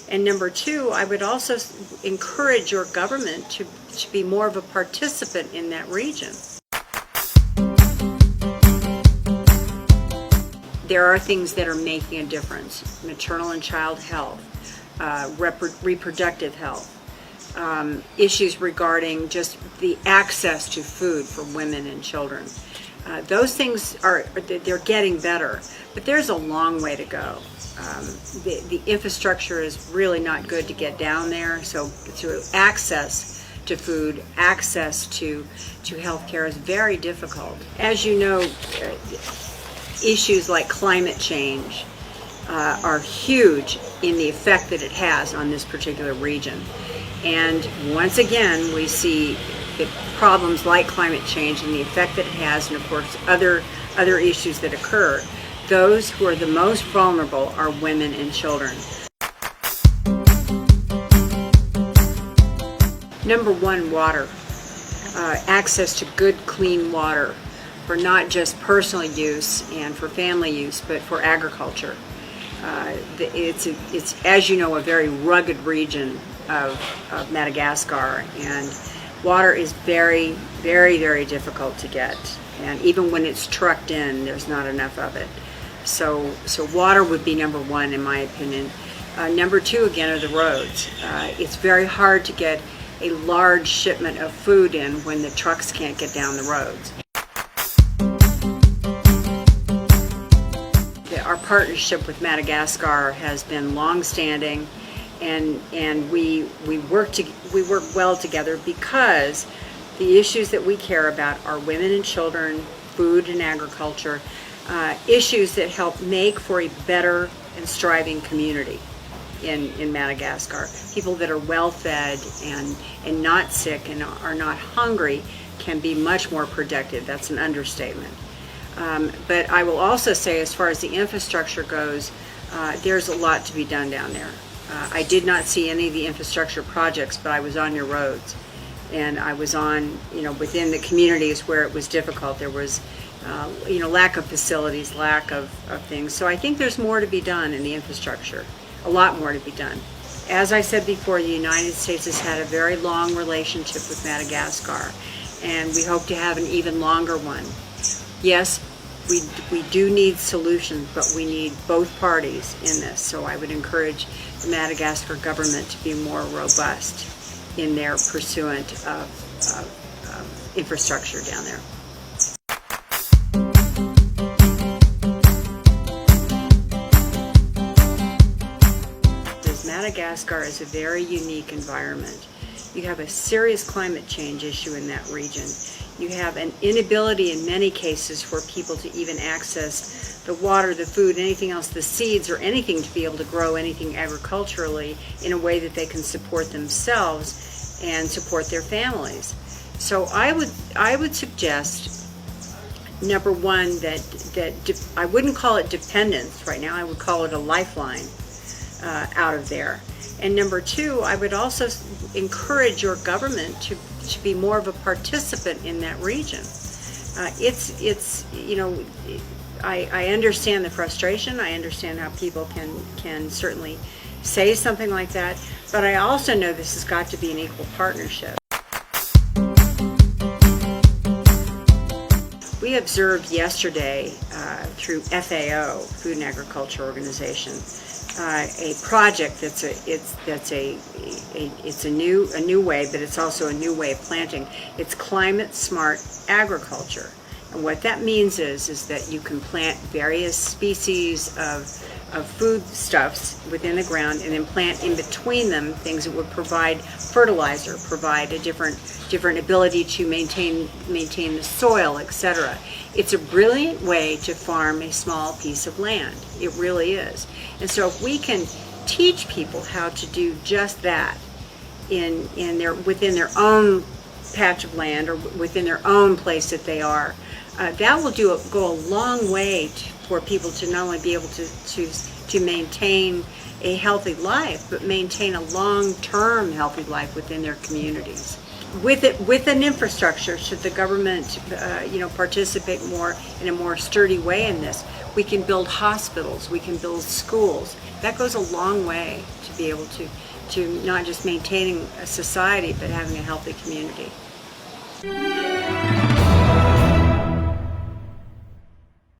And number two, I would also encourage your government to be more of a participant in that region. There are things that are making a difference: maternal and child health, reproductive health, issues regarding just the access to food for women and children. Those things they're getting better, but there's a long way to go. The infrastructure is really not good to get down there, so access to food, access to health care is very difficult. As you know, issues like climate change are huge in the effect that it has on this particular region. And once again, we see problems like climate change and the effect that it has, and of course other issues that occur. Those who are the most vulnerable are women and children. Number one, water. Access to good, clean water for not just personal use and for family use, but for agriculture. It's as you know, a very rugged region of Madagascar, and water is very, very, very difficult to get. And even when it's trucked in, there's not enough of it. So water would be number one, in my opinion. Number two, again, are the roads. It's very hard to get a large shipment of food in when the trucks can't get down the roads. Our partnership with Madagascar has been long-standing, and we work well together because the issues that we care about are women and children, food and agriculture, issues that help make for a better and striving community in Madagascar. People that are well-fed and not sick and are not hungry can be much more productive. That's an understatement. But I will also say, as far as the infrastructure goes, there's a lot to be done down there. I did not see any of the infrastructure projects, but I was on your roads, and I was on, within the communities where it was difficult. There was, lack of facilities, lack of things. So I think there's more to be done in the infrastructure, a lot more to be done. As I said before, the United States has had a very long relationship with Madagascar, and we hope to have an even longer one. Yes, we do need solutions, but we need both parties in this. So I would encourage the Madagascar government to be more robust in their pursuit of infrastructure down there. Madagascar is a very unique environment. You have a serious climate change issue in that region. You have an inability in many cases for people to even access the water, the food, anything else, the seeds or anything, to be able to grow anything agriculturally in a way that they can support themselves and support their families. So I would suggest, number one, that I wouldn't call it dependence right now. I would call it a lifeline out of there. And number two, I would also encourage your government to be more of a participant in that region. I understand the frustration. I understand how people can certainly say something like that, but I also know this has got to be an equal partnership. We observed yesterday through FAO, Food and Agriculture Organization, a project it's a new way, but it's also a new way of planting. It's climate smart agriculture, and what that means is that you can plant various species of foodstuffs within the ground, and then plant in between them things that would provide fertilizer, provide a different ability to maintain the soil, etc. It's a brilliant way to farm a small piece of land. It really is. And so if we can teach people how to do just that within their own patch of land or within their own place that they are, that will go a long way for people to not only be able to maintain a healthy life, but maintain a long-term healthy life within their communities. With an infrastructure, should the government participate more in a more sturdy way in this, we can build hospitals, we can build schools. That goes a long way to to be able to not just maintaining a society, but having a healthy community.